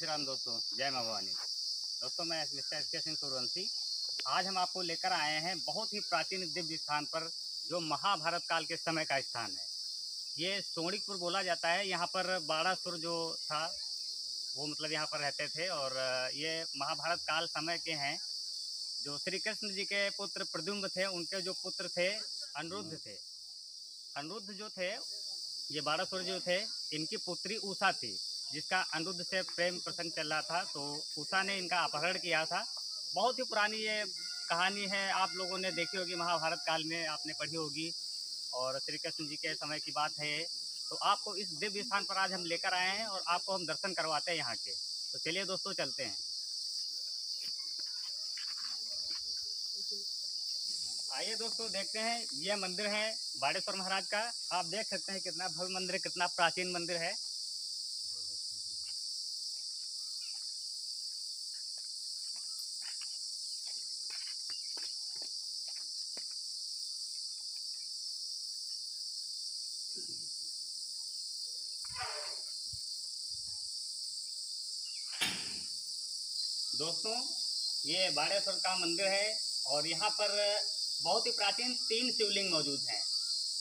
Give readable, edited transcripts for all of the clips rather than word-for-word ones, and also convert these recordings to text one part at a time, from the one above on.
श्री राम दोस्तों, जय माँ भवानी। दोस्तों, मैं मिस्टर एस के सिंह सूर्यवंशी। आज हम आपको लेकर आए हैं बहुत ही प्राचीन दिव्य स्थान पर, जो महाभारत काल के समय का स्थान है। ये सोणिकपुर बोला जाता है। यहाँ पर बाणासुर जो था वो मतलब यहाँ पर रहते थे, और ये महाभारत काल समय के हैं। जो श्री कृष्ण जी के पुत्र प्रद्युम्न थे, उनके जो पुत्र थे अनिरुद्ध थे। अनिरुद्ध जो थे, ये बाणासुर जो थे, इनकी पुत्री उषा थी, जिसका अनिरुद्ध से प्रेम प्रसंग चल रहा था। तो उषा ने इनका अपहरण किया था। बहुत ही पुरानी ये कहानी है, आप लोगों ने देखी होगी, महाभारत काल में आपने पढ़ी होगी, और श्री कृष्ण जी के समय की बात है। तो आपको इस दिव्य स्थान पर आज हम लेकर आए हैं और आपको हम दर्शन करवाते हैं यहाँ के। तो चलिए दोस्तों, चलते हैं। आइए दोस्तों, देखते हैं। ये मंदिर है बाणेश्वर महाराज का। आप देख सकते हैं कितना भव्य मंदिर है, कितना प्राचीन मंदिर है। दोस्तों, ये बाणेश्वर का मंदिर है, और यहाँ पर बहुत ही प्राचीन 3 शिवलिंग मौजूद हैं।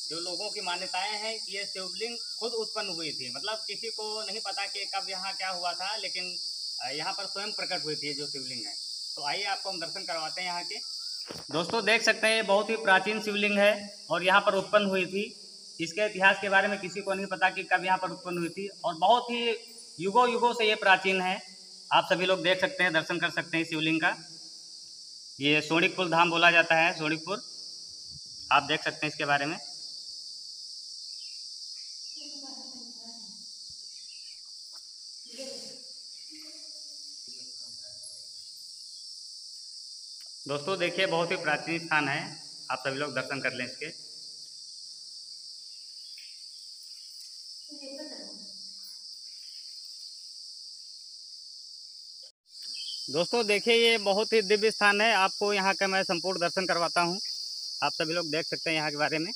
जो लोगों की मान्यताएं हैं कि ये शिवलिंग खुद उत्पन्न हुई थी, मतलब किसी को नहीं पता कि कब यहाँ क्या हुआ था, लेकिन यहाँ पर स्वयं प्रकट हुई थी जो शिवलिंग है। तो आइए आपको हम दर्शन करवाते हैं यहाँ के। दोस्तों, देख सकते हैं ये बहुत ही प्राचीन शिवलिंग है, और यहाँ पर उत्पन्न हुई थी। इसके इतिहास के बारे में किसी को नहीं पता कि कब यहाँ पर उत्पन्न हुई थी, और बहुत ही युगों युगों से ये प्राचीन है। आप सभी लोग देख सकते हैं, दर्शन कर सकते हैं शिवलिंग का। ये सोणिकपुर धाम बोला जाता है, सोणिकपुर। आप देख सकते हैं इसके बारे में। दोस्तों देखिए, बहुत ही प्राचीन स्थान है। आप सभी लोग दर्शन कर लें इसके। दोस्तों देखिए, ये बहुत ही दिव्य स्थान है। आपको यहाँ का मैं संपूर्ण दर्शन करवाता हूँ। आप सभी लोग देख सकते हैं यहाँ के बारे में।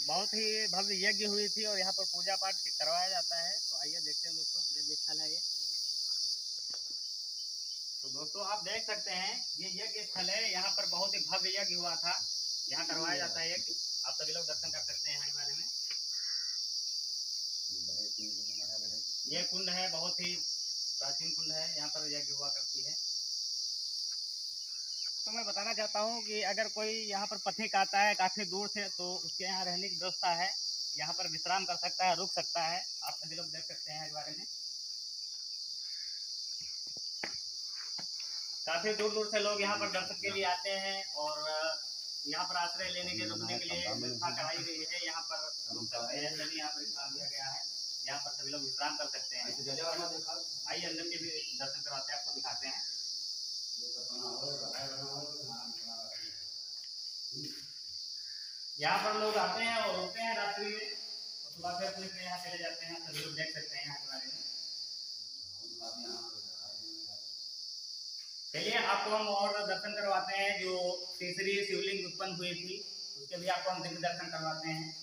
बहुत ही भव्य यज्ञ हुई थी, और यहाँ पर पूजा पाठ करवाया जाता है। तो आइए देखते हैं दोस्तों, यज्ञ स्थल है ये। तो दोस्तों, आप देख सकते हैं ये यज्ञ स्थल है। यहाँ पर बहुत ही भव्य यज्ञ हुआ था, यहाँ करवाया जाता है यज्ञ। आप सभी लोग दर्शन कर सकते हैं यहाँ के बारे में। ये कुंड है, बहुत ही प्राचीन कुंड है, यहाँ पर यज्ञ हुआ करती है। तो मैं बताना चाहता हूँ कि अगर कोई यहाँ पर पथिक आता है काफ़ी दूर से, तो उसके यहाँ रहने की व्यवस्था है। यहाँ पर विश्राम कर सकता है, रुक सकता है। आप सभी लोग देख सकते हैं इस बारे में। काफ़ी दूर दूर से लोग यहाँ पर दर्शन के लिए आते हैं, और यहाँ पर आश्रय लेने के, रुकने के लिए व्यवस्था कराई गई है। यहाँ पर रुक सकते हैं सभी, यहाँ पर स्थान दिया गया है। यहाँ पर सभी लोग विश्राम कर सकते हैं। आइए अंदर के भी दर्शन करवाते हैं, आपको दिखाते हैं। यहाँ पर लोग आते हैं और रुकते हैं रात्रि में, और सुबह फिर अपने यहाँ चले जाते हैं। सभी लोग देख सकते हैं यहाँ के बारे में। चलिए आपको हम और दर्शन करवाते हैं। जो तीसरी शिवलिंग उत्पन्न हुई थी, उसके भी आपको हम दिव्य दर्शन करवाते हैं।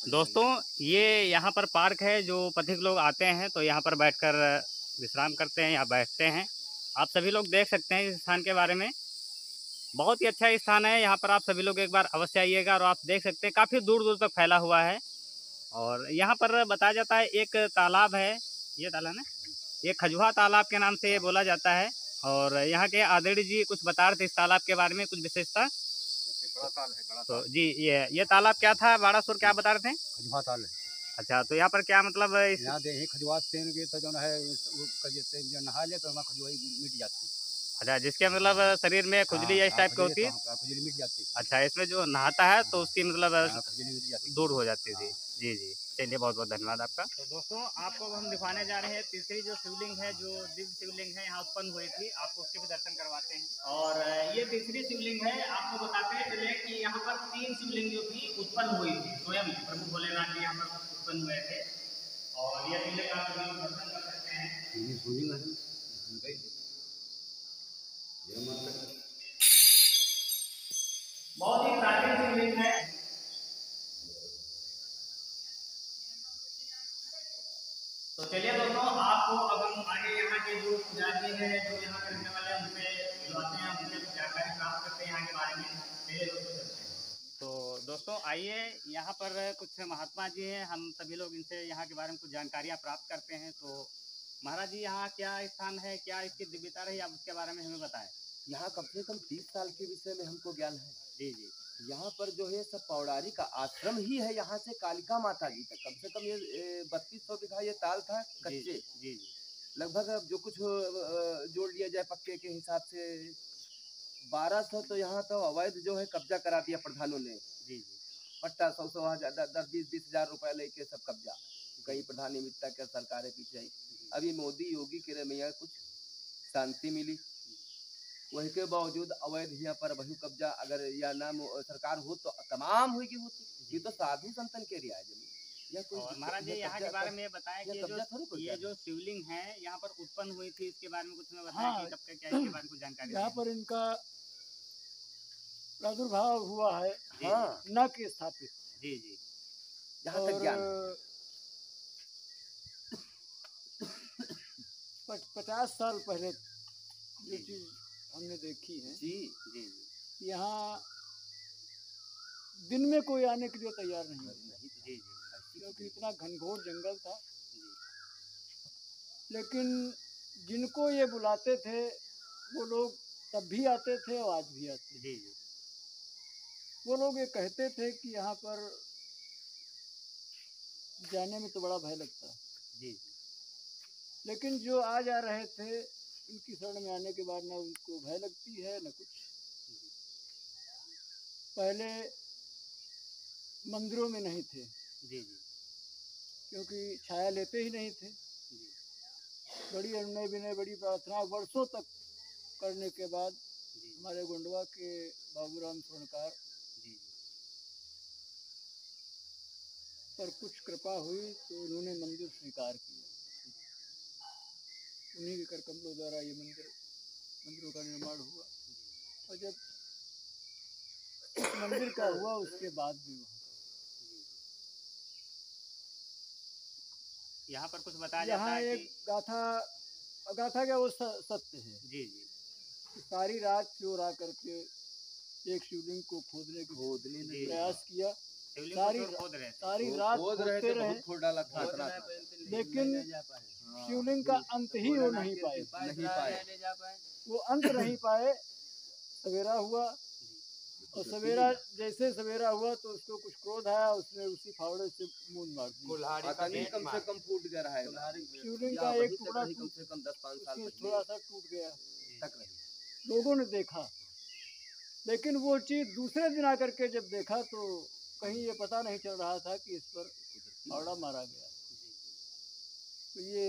दोस्तों, ये यहाँ पर पार्क है, जो पथिक लोग आते हैं तो यहाँ पर बैठकर विश्राम करते हैं या बैठते हैं। आप सभी लोग देख सकते हैं इस स्थान के बारे में। बहुत ही अच्छा स्थान है। यहाँ पर आप सभी लोग एक बार अवश्य आइएगा। और आप देख सकते हैं काफ़ी दूर दूर तक फैला हुआ है। और यहाँ पर बताया जाता है एक तालाब है, ये तालाब है, ये खजुहा तालाब के नाम से ये बोला जाता है। और यहाँ के आदित्य जी कुछ बता रहे थे इस तालाब के बारे में, कुछ विशेषता। बड़ा ताल है, बड़ा तो ताल। जी, ये तालाब क्या था बाणासुर, क्या बता रहे थे? खजुआ ताल है। अच्छा, तो यहाँ पर क्या मतलब यहाँ दे खजुआ तेन के तो जो है जो नहा ले तो हमारा खजुआ मिट जाती। अच्छा, जिसके मतलब शरीर में खुजली इस टाइप की होती है। खुजली मिट जाती। अच्छा, इसमें जो नहाता है तो उसकी मतलब खुजली मिट जाती, दूर हो जाती थी। जी जी, चलिए बहुत बहुत धन्यवाद आपका। तो दोस्तों, आपको हम दिखाने जा रहे हैं तीसरी जो शिवलिंग है, जो दिव्य शिवलिंग है, यहाँ उत्पन्न हुई थी। आपको उसके भी दर्शन करवाते हैं। और ये तीसरी शिवलिंग है। आपको बताते चले कि यहाँ पर 3 शिवलिंग जो थी उत्पन्न हुई थी, स्वयं प्रभु भोलेनाथ जी यहाँ पर उत्पन्न हुए थे। और ये शिवलिंग आप दर्शन कर सकते हैं। बहुत ही प्राचीन शिवलिंग है। तो चलिए दोस्तों, आपको आगे यहाँ के जो पुजारी हैं, जो यहाँ के रहने वाले हैं, उनसे बुलवाते हैं, उनसे कुछ जानकारी प्राप्त करते हैं यहाँ के बारे में। चलिए दोस्तों चलते हैं। तो दोस्तों आइए, यहाँ पर कुछ महात्मा जी हैं, हम सभी लोग इनसे यहाँ के बारे में कुछ जानकारियाँ प्राप्त करते हैं। तो महाराज जी, यहाँ क्या स्थान है, क्या इसकी दिव्यता रही, आप उसके बारे में हमें बताएं। यहाँ कम से कम 30 साल के विषय में हमको ज्ञान है। जी जी। यहाँ पर जो है सब पौराणिक का आश्रम ही है, यहाँ से कालिका माता जी तक कम से कम ये 3200 बीघा ये ताल था जी कच्चे। जी। लगभग अब जो कुछ जोड़ लिया जाए पक्के के हिसाब से 1200, तो यहाँ तो अवैध जो है कब्जा करा दिया प्रधानों ने। जी जी। पट्टा 100 10-20 हजार रुपए लेके सब कब्जा। कई प्रधान निमित्ता के सरकारें पीछे आई। अभी मोदी योगी के रमैया कुछ शांति मिली, वही के बावजूद अवैध यहाँ पर बहु कब्जा अगर या नाम सरकार हो तो तमाम होगी होती। ये तो साधु संतन के रियाज में। और महाराज जी, यहाँ के बारे में बताएं कि ये जो शिवलिंग है यहाँ पर उत्पन्न हुई थी, इसके बारे में कुछ हमें बताएं। हाँ, कि कब का क्या इसके बारे में कुछ जानकारी यहाँ पर इनका प्रादुर्भाव हुआ है। हाँ, न के स्थापित। जी जी। जहाँ तक ज्ञान 50 साल पहले जो चीज हमने देखी है जी जी। यहाँ दिन में कोई आने के लिए तैयार नहीं है, जी जी। क्योंकि इतना घनघोर जंगल था। लेकिन जिनको ये बुलाते थे वो लोग तब भी आते थे और आज भी आते हैं। जी जी। वो लोग ये कहते थे कि यहाँ पर जाने में तो बड़ा भय लगता है। जी जी। लेकिन जो आ जा रहे थे उनकी शरण में आने के बाद ना उनको भय लगती है न कुछ। पहले मंदिरों में नहीं थे। जी जी। क्योंकि छाया लेते ही नहीं थे। जी। बड़ी अनुनय विनय बड़ी प्रार्थना वर्षों तक करने के बाद हमारे गोंडवा के बाबूराम स्वर्णकार पर कुछ कृपा हुई तो उन्होंने मंदिर स्वीकार किया। उन्हीं के कर कमलों द्वारा ये मंदिरों का निर्माण हुआ। और जब मंदिर का हुआ उसके बाद भी वहाँ यहाँ पर कुछ बताया जाता है एक गाथा क्या वो सत्य है। जी जी। सारी रात चोर आकर के एक शिवलिंग को खोदने प्रयास किया। सारी रात खोदते रहे, लेकिन शिवलिंग का अंत ही वो नहीं पाए। वो अंत नहीं पाए। सवेरा हुआ और सवेरा हुआ तो उसको कुछ क्रोध आया, उसने उसी फावड़े से मूंद मार दी। कम से कम फूट गया है शिवलिंग का एक टुकड़ा कम से कम 10-5 साल थोड़ा सा टूट गया तक रही। लोगों ने देखा, लेकिन वो चीज दूसरे दिन आकर के जब देखा तो कहीं ये पता नहीं चल रहा था कि इस पर फावड़ा मारा गया। तो ये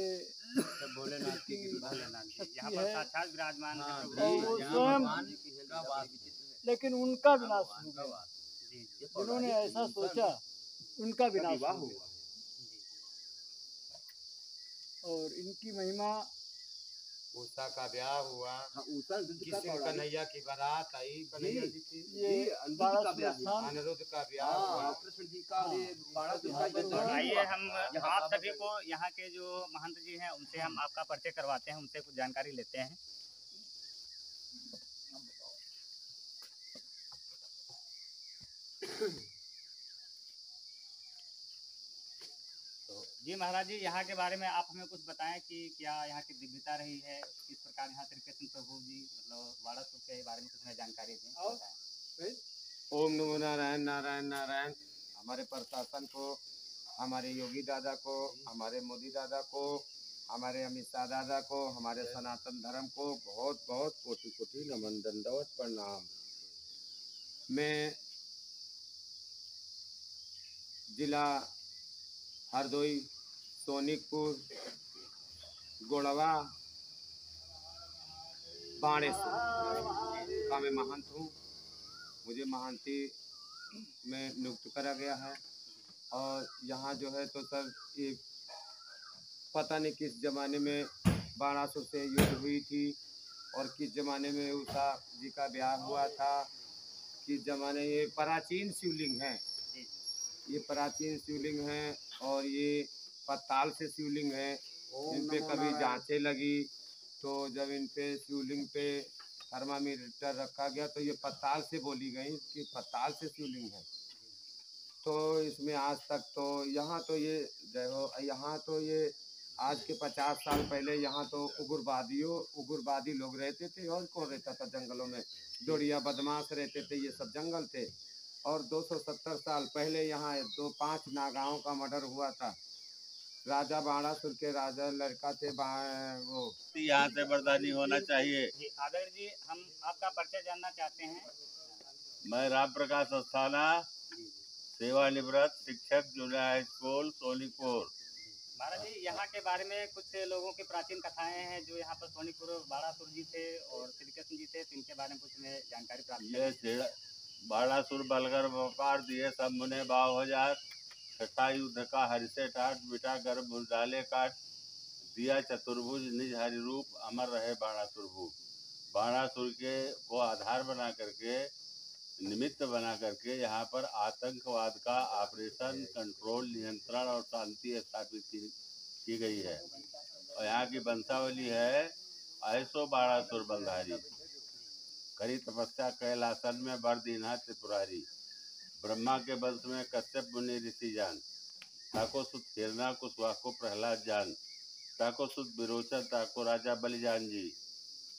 भोलेनाथ की यहाँ पर साक्षात विराजमान स्वयं, लेकिन उनका विनाश हो गया। जिन्होंने ऐसा सोचा उनका विनाश हुआ। और इनकी महिमा, उषा का ब्याह हुआ, कन्हैया की बारात आई, कन्हैया जी की, ये अनिरुद्ध का ब्याह हुआ, कृष्ण जी का आइए हम आप सभी को यहाँ के जो महंत जी हैं उनसे हम आपका परिचय करवाते हैं, उनसे कुछ जानकारी लेते हैं। जी महाराज जी, यहाँ के बारे में आप हमें कुछ बताएं कि क्या यहाँ की दिव्यता रही है, किस प्रकार यहाँ त्रिकृष्ण प्रभु जी मतलब वाड़ासुर के बारे में कुछ हमें जानकारी दें। ओम नमो नारायण नारायण नारायण। हमारे प्रशासन को, हमारे योगी दादा को, हमारे मोदी दादा को, हमारे अमित शाह दादा को, हमारे सनातन धर्म को बहुत बहुत कोटि कोटि नमन दंडवत प्रणाम। मैं जिला हरदोई, सोनिकपुर, गोड़वा, बाणेश्वर का मैं महंत हूँ। मुझे महंती में नियुक्त करा गया है। और यहाँ जो है तो सर ये पता नहीं किस ज़माने में बाणासुर से युद्ध हुई थी और किस ज़माने में उषा जी का ब्याह हुआ था, किस ज़माने, ये प्राचीन शिवलिंग है, ये प्राचीन शिवलिंग है। और ये पताल से शिवलिंग है इन पे कभी जांचें लगी, तो जब इन पे शिवलिंग पे थर्मामीटर रखा गया तो ये पताल से बोली गई कि पताल से शिवलिंग है। तो इसमें आज तक तो यहाँ तो ये यहाँ तो ये आज के 50 साल पहले यहाँ तो उग्रवादी लोग रहते थे। और कौन रहता था जंगलों में? जोड़िया बदमाश रहते थे, ये सब जंगल थे। और 270 साल पहले यहाँ 5 नागाओं का मर्डर हुआ था। राजा बाणासुर के राजा लड़का थे वो। यहाँ से बर्दानी होना चाहिए। आदर जी, हम आपका परिचय जानना चाहते हैं। मैं राम प्रकाश अस्थाना, सेवानिवृत्त शिक्षक, जूनियर हाई स्कूल सोनीपुर। महाराज जी, यहाँ के बारे में कुछ लोगों की प्राचीन कथाएं हैं जो यहाँ पर सोनीपुर बाणासुर जी थे और श्री कृष्ण जी थे, तो इनके बारे में कुछ में जानकारी प्राप्त। ये बाणासुर बलगर व्यापार दिए सब मुने भाव हो जात, छठा युद्ध का हरिसे ठाट, बिटा गर्भ डाले काट, दिया चतुर्भुज निज हरि रूप, अमर रहे बाणासुर भूप। बाणासुर के को आधार बना करके, निमित्त बना करके यहाँ पर आतंकवाद का ऑपरेशन कंट्रोल, नियंत्रण और शांति स्थापित की गई है। और यहाँ की वंशावली है ऐसो बाणासुर बलधारी, करी तपस्या कैलासन में बर दीन्हा त्रिपुरारी, ब्रह्मा के वंश में कश्यप मुनि ऋषि जान, ताको सुत हिरणा कुशवाको प्रहलाद जान, ताको सुत विरोचन ताको राजा बलिजान जी,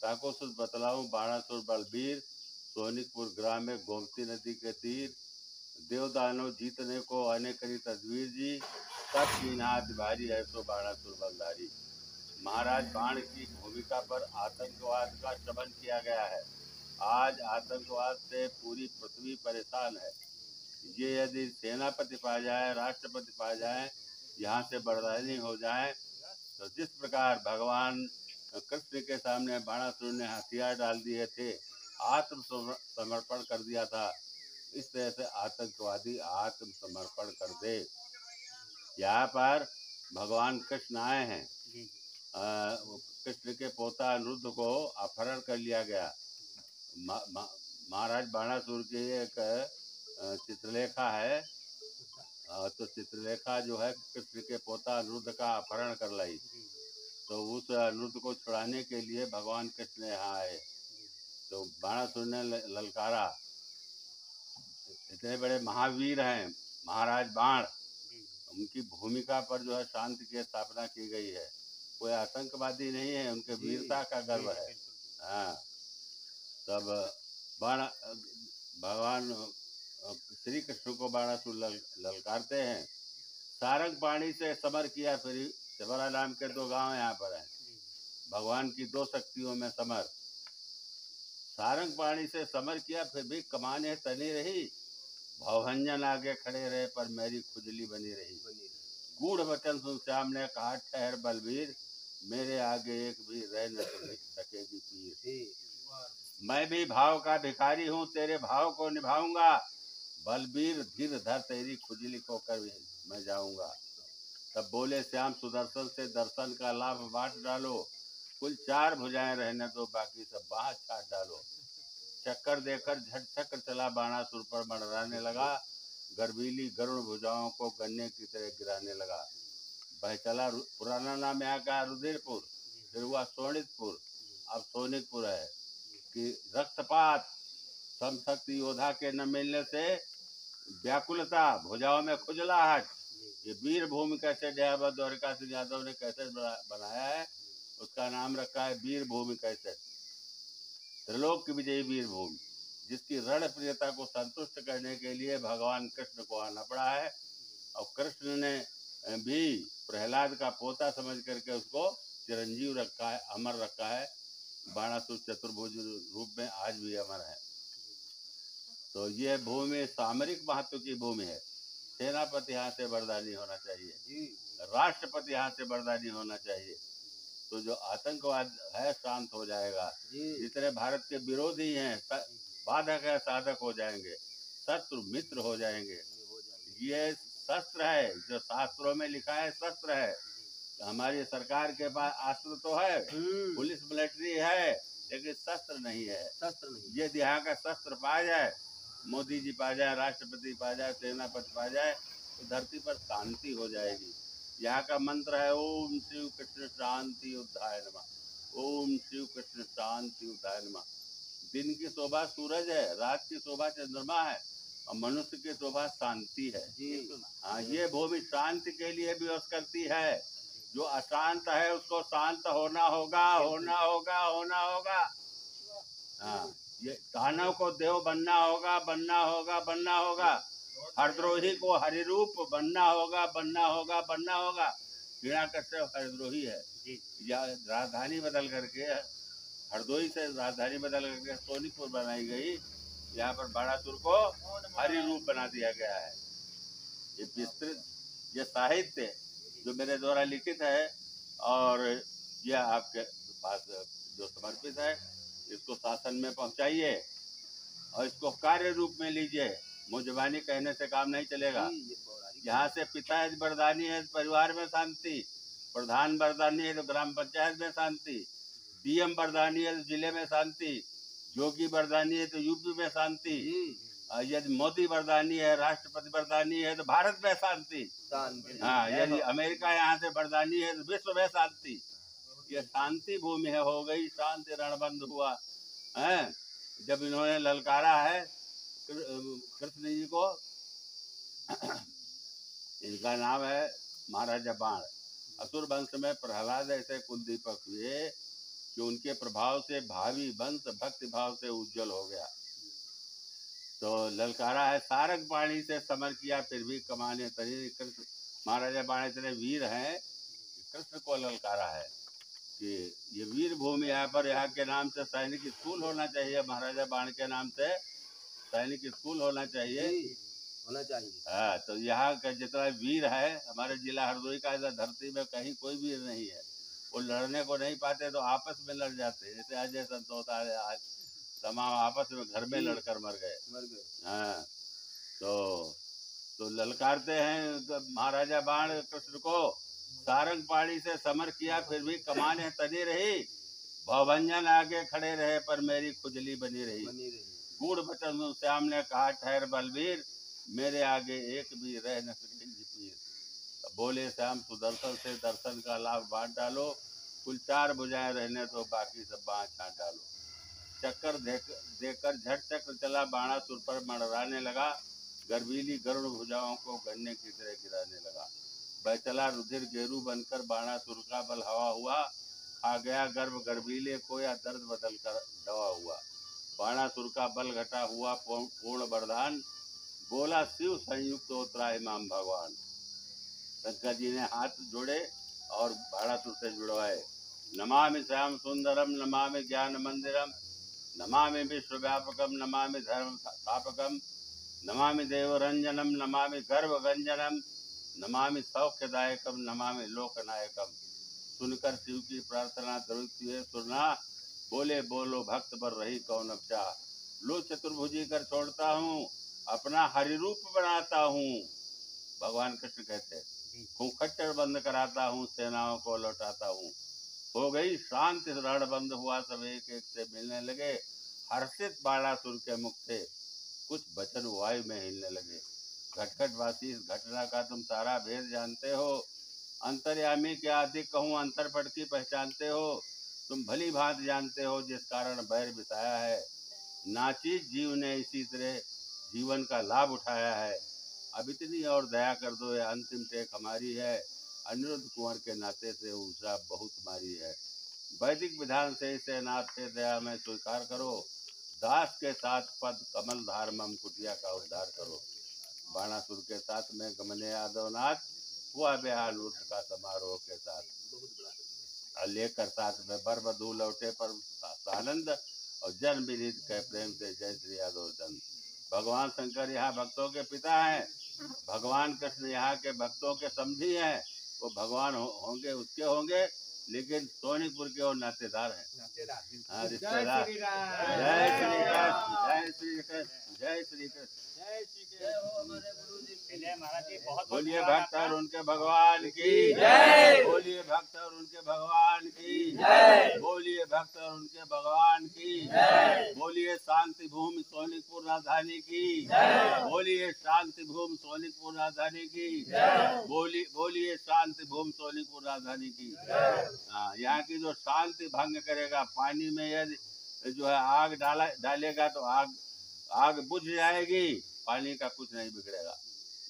ताको सुत बतलाऊं बाणासुर बलबीर, सोनिकपुर ग्राम में गोमती नदी के तीर, देवदानव जीतने को आने करी तदवीर जी, सब कीनाद भारी है सो बाणासुर बलधारी। महाराज बाण की भूमिका पर आतंकवाद का शमन किया गया है। आज आतंकवाद से पूरी पृथ्वी परेशान है। ये यदि सेनापति पा जाए, राष्ट्रपति पा जाए, यहाँ से बर्दानी हो जाए, तो जिस प्रकार भगवान कृष्ण के सामने बाणासुर ने हथियार डाल दिए थे, आत्मसमर्पण कर दिया था, इस तरह से आतंकवादी आत्मसमर्पण कर दे। यहाँ पर भगवान कृष्ण आए हैं। कृष्ण के पोता अनिरुद्ध को अपहरण कर लिया गया। महाराज बाणासुर की एक चित्रलेखा है, तो चित्रलेखा जो है कृष्ण के पोता अनिरुद्ध का अपहरण कर लाई। तो उस अनिरुद्ध को छुड़ाने के लिए भगवान कृष्ण यहाँ आए, तो बाणासुर ने ललकारा। इतने बड़े महावीर हैं महाराज बाण, उनकी भूमिका पर जो है शांति की स्थापना की गई है। कोई आतंकवादी नहीं है, उनके वीरता का गर्व है। हाँ, तब भगवान श्री कृष्ण को बाणासुर ललकारते हैं। सारंग पाणी से समर किया, फिर सेवरा नाम के 2 गांव यहाँ पर हैं। भगवान की 2 शक्तियों में समर। सारंग पाणी से समर किया, फिर भी कमाने तनी रही, भवभंजन आगे खड़े रहे पर मेरी खुजली बनी रही। गूढ़ वचन सुन श्याम ने कहा ठहर बलबीर, मेरे आगे एक भी रह न सकेगी पीर। मैं भी भाव का भिखारी हूँ, तेरे भाव को निभाऊंगा, बलबीर धीर धर तेरी खुजली को कर मैं जाऊंगा। तब बोले श्याम सुदर्शन से दर्शन का लाभ बांट डालो, कुल 4 भुजाएं रहने दो, बाकी सब बाहर छाट डालो। चक्कर देकर झट चक्र चला बाणासुर पर मंडराने लगा, गर्वीली गरुड़ भुजाओं को गन्ने की तरह गिराने लगा। वह चला, पुराना नाम यहाँ का रुधिरपुर, फिर हुआ सोनितपुर, अब सोनिकपुर है। कि रक्तपात, समशक्ति योद्धा के न मिलने से व्याकुलता, भुजाओं में खुजलाहट, ये वीर भूमि कैसे डयाबा द्वारिका सिंह यादव ने कैसे बनाया है, उसका नाम रखा है वीर भूमि कैसे। त्रिलोक की विजयी वीर भूमि, जिसकी रण प्रियता को संतुष्ट करने के लिए भगवान कृष्ण को आना पड़ा है। और कृष्ण ने भी प्रहलाद का पोता समझ करके उसको चिरंजीव रखा है, अमर रखा है। बाणासुर चतुर्भुज रूप में आज भी अमर है। तो ये भूमि सामरिक महत्व की भूमि है। सेनापति यहाँ से बर्दानी होना चाहिए, राष्ट्रपति यहाँ से बर्दानी होना चाहिए, तो जो आतंकवाद है शांत हो जाएगा। जितने भारत के विरोधी हैं बाधक है साधक हो जाएंगे, शत्रु मित्र हो जाएंगे। ये शस्त्र है जो शास्त्रों में लिखा है, शस्त्र है। हमारी सरकार के पास अस्त्र तो है, पुलिस मिलिट्री है, लेकिन शस्त्र नहीं है। शस्त्र नहीं। ये यहाँ का शस्त्र पा जाए, मोदी जी पा जाए, राष्ट्रपति पा जाए, सेनापति पा जाए, तो धरती पर शांति हो जाएगी। यहाँ का मंत्र है ओम शिव कृष्ण शांति उद्धाय नमः। ओम शिव कृष्ण शांति उद्धाय नमः। दिन की शोभा सूरज है, रात की शोभा चंद्रमा है और मनुष्य की शोभा शांति है। हाँ, ये भूमि शांति के लिए विवश करती है। जो अशांत है उसको शांत होना होगा, होना होगा, होना होगा। हाँ, ये दानव को देव बनना होगा, बनना होगा, बनना होगा। हरद्रोही को हरिरूप बनना होगा, बनना होगा, बनना होगा। हिरण्यकश्यप हरद्रोही है। या राजधानी बदल करके हरदोई से राजधानी बदल करके सोनीपुर बनाई गई। यहाँ पर बाणासुर को हरिरूप बना दिया गया है। ये विस्तृत ये साहित्य जो मेरे द्वारा लिखित है और यह आपके पास जो समर्पित है, इसको शासन में पहुंचाइए और इसको कार्य रूप में लीजिए। मुजबानी कहने से काम नहीं चलेगा। यहाँ से पिता यदि वरदानी है तो परिवार में शांति, प्रधान वरदानी है तो ग्राम पंचायत में शांति, डीएम वरदानी है तो जिले में शांति, योगी वरदानी है तो यूपी में शांति, यदि मोदी वरदानी है, राष्ट्रपति वरदानी है तो भारत में शांति। हाँ, यदि अमेरिका यहाँ से वरदानी है तो विश्व में शांति। ये शांति भूमि है, हो गई शांति, रणबंध हुआ है। जब इन्होंने ललकारा है कृष्ण जी को, इनका नाम है महाराजा बाण। असुर वंश में प्रहलाद ऐसे कुलदीपक हुए कि उनके प्रभाव से भावी वंश भक्ति भाव से उज्जवल हो गया। तो ललकारा है सारंग पाणी से समर किया फिर भी कमाने तरी। कृष्ण महाराजा बाण इतने वीर हैं, कृष्ण को ललकारा है कि ये वीर भूमि यहाँ पर, यहाँ के नाम से सैनिक स्कूल होना चाहिए। महाराजा बाण के नाम से सैनिक स्कूल होना चाहिए। हाँ, तो यहाँ का जितना वीर है, हमारे जिला हरदोई का इधर धरती में कहीं कोई वीर नहीं है। वो लड़ने को नहीं पाते तो आपस में लड़ जाते। जैसे अजय संतोता है, आज तमाम आपस में घर में लड़कर मर गए। हाँ, तो ललकारते हैं महाराजा बाण कृष्ण को। सारंग पाणी से समर किया फिर भी कमाने तनी रही। भवभंजन आगे खड़े रहे पर मेरी खुजली बनी रही। गूढ़ बचन श्याम ने कहा ठहर बलवीर, मेरे आगे एक भी रह न सकेगी पीर। तो बोले श्याम सुदर्शन से दर्शन का लाभ बांट डालो। कुल 4 भुजाएं रहने तो बाकी सब बाँह छांट डालो। चक्कर देकर झट चक्र चला, बाणासुर पर मंडराने लगा। गर्वीली गरुड़ भुजाओं को गन्ने की तरह गिराने लगा। वह चला रुधिर गेरू बनकर, बाणासुर का बल हवा हुआ। खा गया गर्भ गर्वीले को, या दर्द बदल कर दवा हुआ। बाणासुर का बल घटा हुआ पूर्ण वरदान। बोला शिव संयुक्त त्राहिमाम भगवान। शंकर जी ने हाथ जोड़े और बाणासुर से जुड़वाए। नमामि श्याम सुंदरम, नमामि ज्ञान मंदिरम, नमामि विश्वव्यापकम, नमामि धर्म स्थापकम, नमामि देवरंजनम, नमामि गर्भगंजनम, नमामि सौख्यदायकम, नमामि लोकनायकम। सुनकर शिव की प्रार्थना द्रवित हुए सुरना। बोले बोलो भक्त पर रही कौन अबचा। लो चतुर्भुजी कर छोड़ता हूँ, अपना हरिरूप बनाता हूँ। भगवान कृष्ण कहते खूंखच्चर बंद कराता हूँ, सेनाओं को लौटाता हूँ। हो गई शांति, रण बंद हुआ, सब एक एक से मिलने लगे। हर्षित बाणासुर के मुख से कुछ वचन वायु में हिलने लगे। घटघटवासी इस घटना का तुम सारा भेद जानते हो। अंतर्यामी क्या अधिक कहूँ, अंतरपट की पहचानते हो। तुम भली भांति जानते हो जिस कारण बैर बिताया है। नाचिस जीव ने इसी तरह जीवन का लाभ उठाया है। अब इतनी और दया कर दो, यह अंतिम टेक हमारी है। अनिरुद्ध कुंवर के नाते से ऊर्जा बहुत मारी है। वैदिक विधान से इसे नाथ के दया में स्वीकार करो। दास के साथ पद कमल धार मम कुटिया का उद्धार करो। बाणासुर के साथ में गमने यादवनाथ हुआ ब्याह लूट का समारोह के साथ। लेकर साथ में बर बधू लौटे पर आनंद और जन विनीत के प्रेम से जय श्री यादव चंद। भगवान शंकर यहाँ भक्तों के पिता हैं। भगवान कृष्ण यहाँ के भक्तों के समधी हैं। वो भगवान होंगे उसके होंगे, लेकिन सोनीपुर के और नातेदार हैं। हाँ, रिश्तेदार। जय श्री कृष्ण, जय श्री कृष्ण। जय श्री कृष्ण। चलिए महाराज जी, बहुत बोलिए धन्यवाद भक्त आपका। और उनके भगवान की जय। बोलिए भक्त और उनके भगवान की जय। बोलिए भक्त और उनके भगवान की जय। बोलिए शांति भूमि सोनिकपुर राजधानी की जय। बोलिए शांति भूमि सोनिकपुर राजधानी की जय। बोलिए शांति भूमि सोनिकपुर राजधानी की जय। हाँ, यहाँ की जो शांति भंग करेगा, पानी में यदि जो है आग डालेगा तो आग बुझ जाएगी, पानी का कुछ नहीं बिगड़ेगा।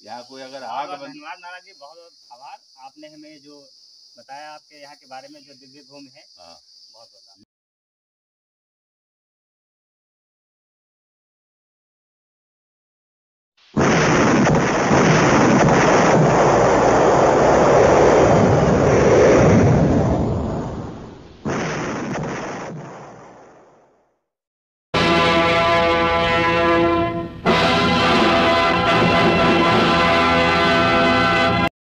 यहाँ कोई अगर आग धन्यवाद महाराज जी, बहुत बहुत आभार। आपने हमें जो बताया आपके यहाँ के बारे में, जो दिव्य भूमि है, हाँ।